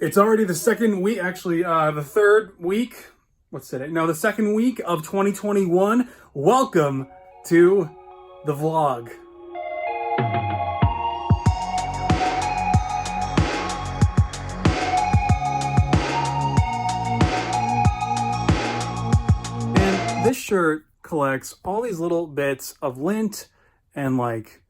It's already the second week, actually, the third week. What's today? No, the second week of 2021. Welcome to the vlog. And this shirt collects all these little bits of lint and like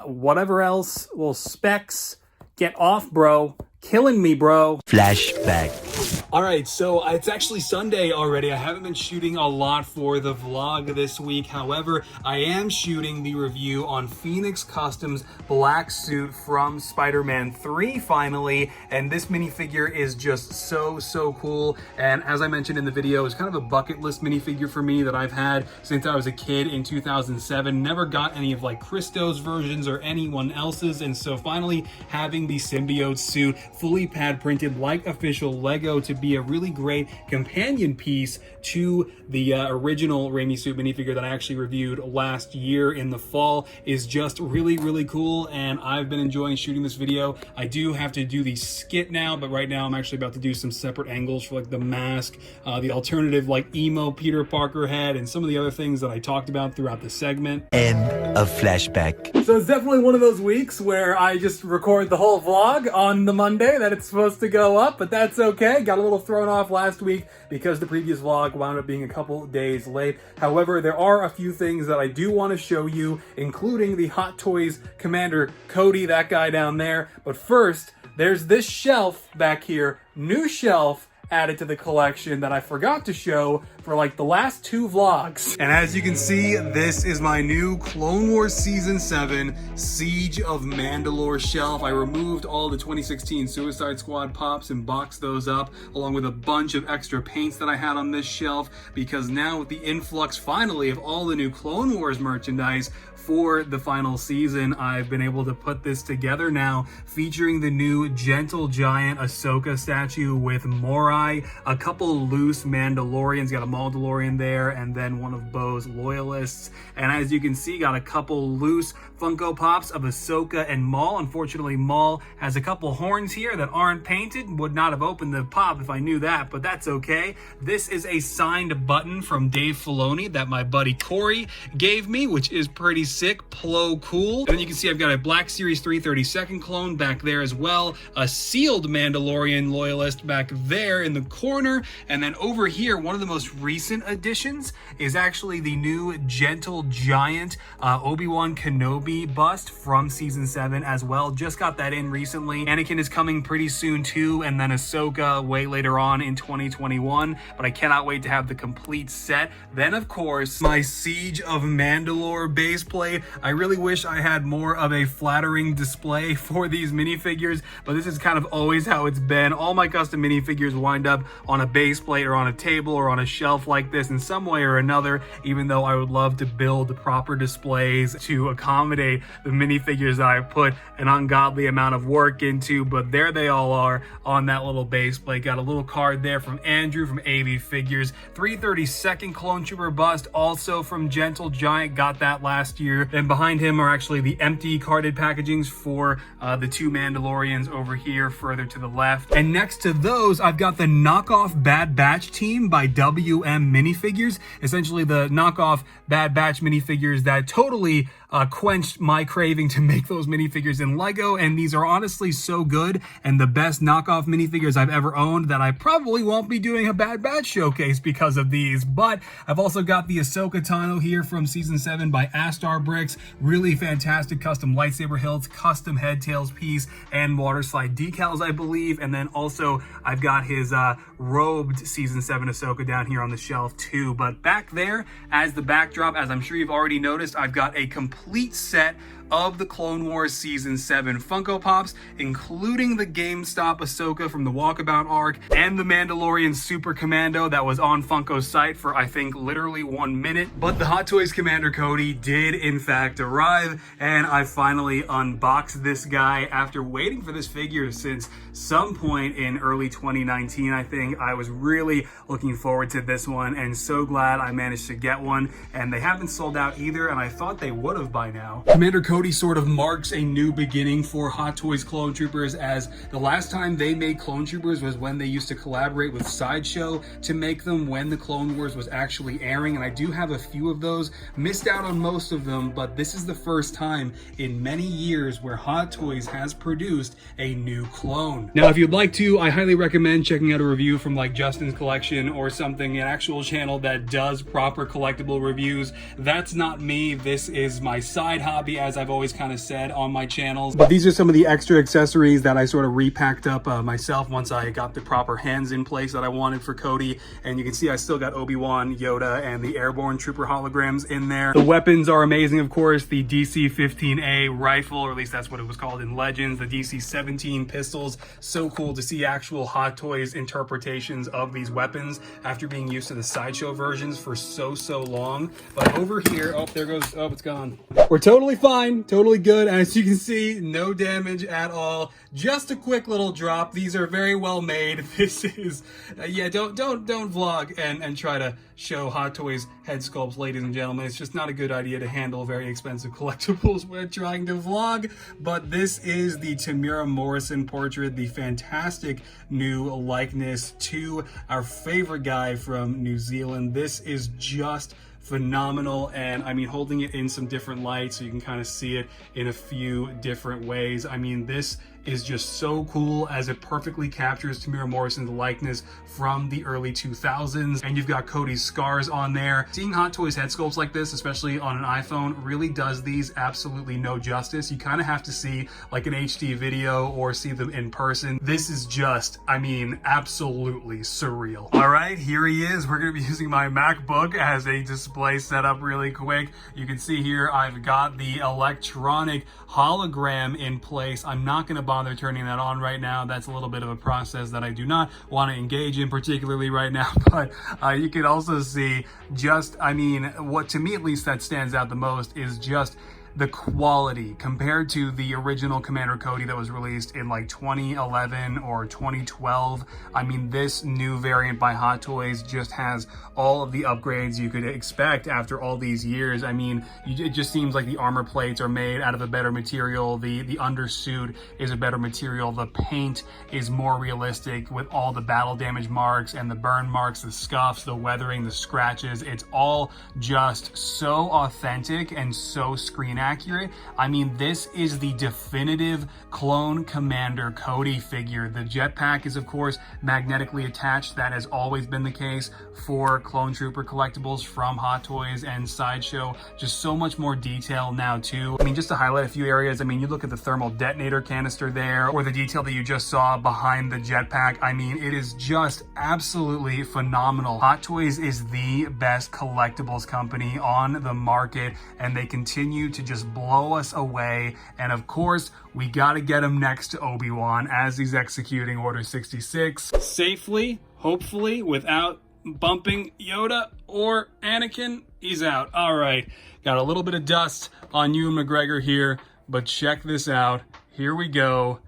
whatever else, little specks. Get off, bro. Killing me, bro. Flashback. All right, so it's actually Sunday already. I haven't been shooting a lot for the vlog this week. However, I am shooting the review on Phoenix Customs black suit from Spider-Man 3 finally. And this minifigure is just so cool. And as I mentioned in the video, it's kind of a bucket list minifigure for me that I've had since I was a kid in 2007. Never got any of like Christo's versions or anyone else's. And so finally having the symbiote suit fully pad printed like official Lego to be a really great companion piece to the original Raimi suit minifigure that I actually reviewed last year in the fall is just really cool, and I've been enjoying shooting this video. I do have to do the skit now, but right now I'm actually about to do some separate angles for like the mask, the alternative like emo Peter Parker head, and some of the other things that I talked about throughout the segment. End of flashback. So it's definitely one of those weeks where I just record the whole vlog on the Monday that it's supposed to go up, but that's okay. Got a little thrown off last week because the previous vlog wound up being a couple days late. However, there are a few things that I do want to show you, including the Hot Toys Commander Cody, that guy down there. But first, there's this shelf back here, new shelf added to the collection that I forgot to show for like the last two vlogs. And as you can see, this is my new Clone Wars Season 7 Siege of Mandalore shelf. I removed all the 2016 Suicide Squad pops and boxed those up, along with a bunch of extra paints that I had on this shelf, because now with the influx finally of all the new Clone Wars merchandise for the final season, I've been able to put this together now, featuring the new Gentle Giant Ahsoka statue with Morai, a couple loose Mandalorians, got a Mandalorian there, and then one of Bo's loyalists. And as you can see, got a couple loose Funko Pops of Ahsoka and Maul. Unfortunately, Maul has a couple horns here that aren't painted. Would not have opened the pop if I knew that, but that's okay. This is a signed button from Dave Filoni that my buddy Corey gave me, which is pretty sick, cool. And then you can see I've got a Black Series 332nd clone back there as well, a sealed Mandalorian loyalist back there in the corner, and then over here, one of the most recent additions is actually the new Gentle Giant Obi-Wan Kenobi bust from Season 7 as well. Just got that in recently. Anakin is coming pretty soon too, and then Ahsoka way later on in 2021, but I cannot wait to have the complete set. Then of course, my Siege of Mandalore base plate. I really wish I had more of a flattering display for these minifigures, but this is kind of always how it's been. All my custom minifigures wind up on a base plate or on a table or on a shelf like this in some way or another, even though I would love to build proper displays to accommodate the minifigures that I put an ungodly amount of work into. But there they all are on that little base plate. Got a little card there from Andrew from AV Figures. 332nd Clone Trooper bust, also from Gentle Giant, got that last year. Then behind him are actually the empty carded packagings for the two Mandalorians over here further to the left. And next to those, I've got the knockoff Bad Batch team by WM Minifigures, essentially the knockoff Bad Batch minifigures that totally quenched my craving to make those minifigures in Lego, and these are honestly so good and the best knockoff minifigures I've ever owned that I probably won't be doing a Bad Batch showcase because of these. But I've also got the Ahsoka Tano here from Season 7 by Astar Bricks. Really fantastic custom lightsaber hilts, custom head tails piece, and water slide decals, I believe. And then also I've got his robed Season 7 Ahsoka down here on the shelf too. But back there as the backdrop, as I'm sure you've already noticed, I've got a complete set of the Clone Wars Season 7 Funko Pops, including the GameStop Ahsoka from the Walkabout arc and the Mandalorian Super Commando that was on Funko's site for, I think, literally 1 minute. But the Hot Toys Commander Cody did in fact arrive, and I finally unboxed this guy after waiting for this figure since some point in early 2019, I think. I was really looking forward to this one and so glad I managed to get one, and they haven't sold out either, and I thought they would have by now. Commander Cody Cody sort of marks a new beginning for Hot Toys Clone Troopers, as the last time they made Clone Troopers was when they used to collaborate with Sideshow to make them when the Clone Wars was actually airing, and I do have a few of those. Missed out on most of them, but this is the first time in many years where Hot Toys has produced a new clone. Now, if you'd like to, I highly recommend checking out a review from like Justin's Collection or something, an actual channel that does proper collectible reviews. That's not me. This is my side hobby, as I've always kind of said on my channels. But these are some of the extra accessories that I sort of repacked up myself once I got the proper hands in place that I wanted for Cody. And you can see I still got Obi-Wan, Yoda, and the Airborne Trooper holograms in there. The weapons are amazing, of course. The DC-15A rifle, or at least that's what it was called in Legends. The DC-17 pistols. So cool to see actual Hot Toys interpretations of these weapons after being used to the Sideshow versions for so long. But over here, oh, there goes, oh, it's gone. We're totally fine, totally good. As you can see, no damage at all. Just a quick little drop. These are very well made. This is, yeah, don't vlog and try to show Hot Toys head sculpts, ladies and gentlemen. It's just not a good idea to handle very expensive collectibles when trying to vlog. But this is the Tamira Morrison portrait, the fantastic new likeness to our favorite guy from New Zealand. This is just phenomenal, and I mean, holding it in some different lights so you can kind of see it in a few different ways. I mean, this is just so cool, as it perfectly captures Tamira Morrison's likeness from the early 2000s. And you've got Cody's scars on there. Seeing Hot Toys head sculpts like this, especially on an iPhone, really does these absolutely no justice. You kind of have to see like an HD video or see them in person. This is just, I mean, absolutely surreal. All right, here he is. We're gonna be using my MacBook as a display setup really quick. You can see here I've got the electronic hologram in place. I'm not gonna bother turning that on right now. That's a little bit of a process that I do not want to engage in particularly right now, but you can also see just, I mean, what to me at least that stands out the most is just the quality compared to the original Commander Cody that was released in like 2011 or 2012. I mean, this new variant by Hot Toys just has all of the upgrades you could expect after all these years. I mean, it just seems like the armor plates are made out of a better material. The undersuit is a better material. The paint is more realistic with all the battle damage marks and the burn marks, the scuffs, the weathering, the scratches. It's all just so authentic and so screen accurate. I mean, this is the definitive clone Commander Cody figure. The jetpack is, of course, magnetically attached. That has always been the case for Clone Trooper collectibles from Hot Toys and Sideshow. Just so much more detail now, too. I mean, just to highlight a few areas, I mean, you look at the thermal detonator canister there, or the detail that you just saw behind the jetpack. I mean, it is just absolutely phenomenal. Hot Toys is the best collectibles company on the market, and they continue to just blow us away. And of course, we got to get him next to Obi-Wan as he's executing Order 66 safely, hopefully, without bumping Yoda or Anakin. He's out. All right, got a little bit of dust on Ewan McGregor here, but check this out. Here we go.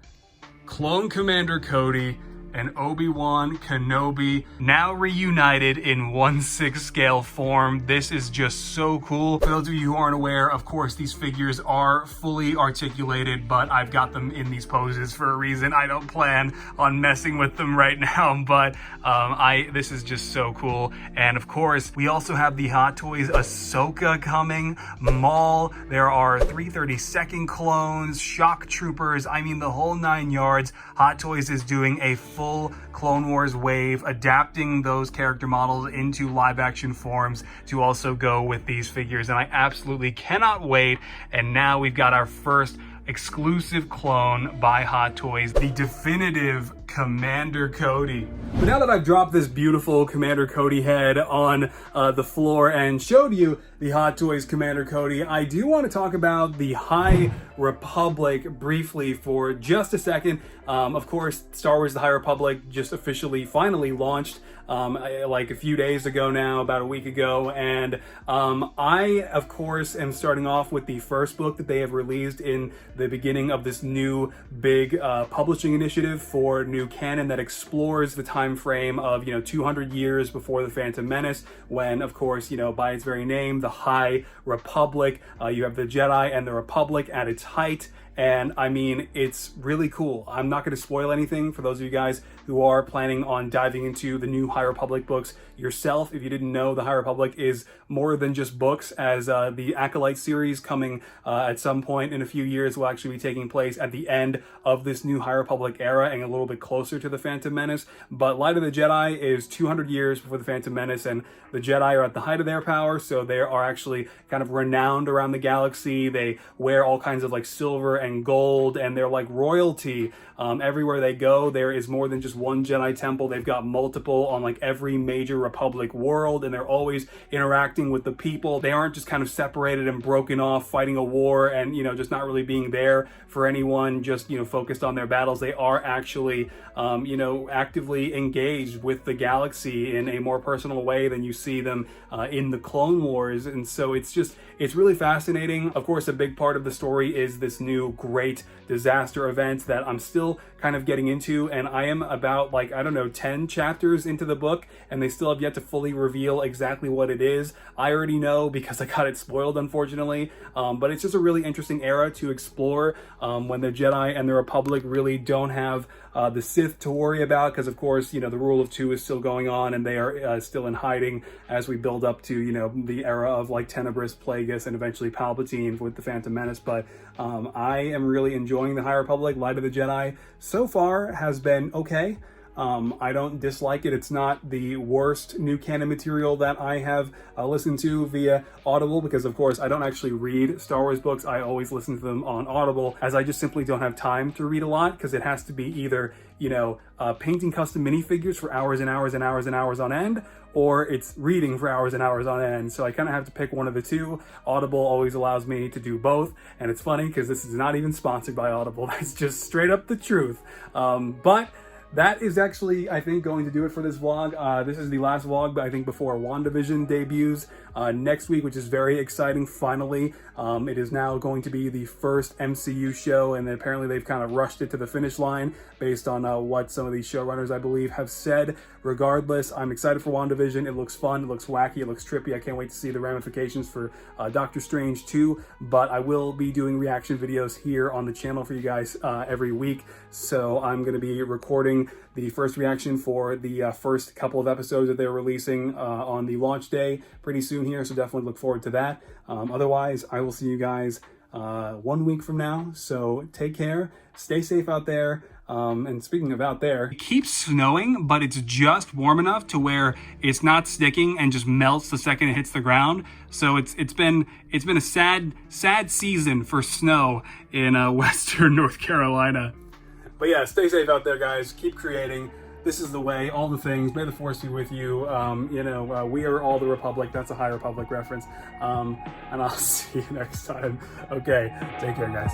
Clone Commander Cody and Obi-Wan Kenobi now reunited in 1/6 scale form. This is just so cool. For those of you who aren't aware, of course, these figures are fully articulated, but I've got them in these poses for a reason. I don't plan on messing with them right now, but this is just so cool. And of course, we also have the Hot Toys Ahsoka coming, Maul. There are 332nd clones, shock troopers. I mean, the whole 9 yards. Hot Toys is doing a full Clone Wars wave, adapting those character models into live action forms to also go with these figures, and I absolutely cannot wait. And now we've got our first exclusive clone by Hot Toys, the definitive Commander Cody. But now that I've dropped this beautiful Commander Cody head on the floor and showed you the Hot Toys Commander Cody, I do want to talk about the High Republic briefly for just a second. Of course, Star Wars The High Republic just officially finally launched like a few days ago now, about a week ago, and I, of course, am starting off with the first book that they have released in the beginning of this new big publishing initiative for new canon that explores the time time frame of, 200 years before the Phantom Menace, when, of course, by its very name, the High Republic, you have the Jedi and the Republic at its height. And I mean, it's really cool. I'm not going to spoil anything for those of you guys who are planning on diving into the new High Republic books yourself. If you didn't know, the High Republic is more than just books, as the Acolyte series coming at some point in a few years will actually be taking place at the end of this new High Republic era and a little bit closer to the Phantom Menace. But Light of the Jedi is 200 years before the Phantom Menace, and the Jedi are at the height of their power, so they are actually kind of renowned around the galaxy. They wear all kinds of like silver and gold, and they're like royalty. Everywhere they go, there is more than just one Jedi temple. They've got multiple on like every major Republic world, and they're always interacting with the people. They aren't just kind of separated and broken off fighting a war and, just not really being there for anyone, just, focused on their battles. They are actually, actively engaged with the galaxy in a more personal way than you see them in the Clone Wars. And so it's really fascinating. Of course, a big part of the story is this new great disaster event that I'm still kind of getting into, and I am about 10 chapters into the book, and they still have yet to fully reveal exactly what it is. I already know because I got it spoiled, unfortunately, but it's just a really interesting era to explore when the Jedi and the Republic really don't have the Sith to worry about, because of course, the rule of two is still going on, and they are still in hiding as we build up to, the era of like Tenebris, Plagueis, and eventually Palpatine with the Phantom Menace. But I am really enjoying the High Republic. Light of the Jedi so far has been okay. I don't dislike it. It's not the worst new canon material that I have listened to via Audible, because of course I don't actually read Star Wars books. I always listen to them on Audible, as I just simply don't have time to read a lot, because it has to be either, painting custom minifigures for hours and hours and hours and hours on end, or it's reading for hours and hours on end. So I kind of have to pick one of the two. Audible always allows me to do both. And it's funny because this is not even sponsored by Audible. That's just straight up the truth. But that is actually, I think, going to do it for this vlog. This is the last vlog, but I think before WandaVision debuts next week, which is very exciting. Finally, it is now going to be the first MCU show, and apparently they've kind of rushed it to the finish line based on what some of these showrunners, I believe, have said. Regardless, I'm excited for WandaVision. It looks fun, it looks wacky, it looks trippy. I can't wait to see the ramifications for Doctor Strange 2, but I will be doing reaction videos here on the channel for you guys every week. So I'm going to be recording the first reaction for the first couple of episodes that they're releasing on the launch day pretty soon here, so definitely look forward to that. Otherwise, I will see you guys 1 week from now, so take care, stay safe out there. And speaking of out there, it keeps snowing, but it's just warm enough to where it's not sticking and just melts the second it hits the ground. So it's been a sad season for snow in Western North Carolina. But yeah, stay safe out there, guys. Keep creating. This is the way. All the things. May the Force be with you. We are all the Republic. That's a High Republic reference. And I'll see you next time. Okay, take care, guys.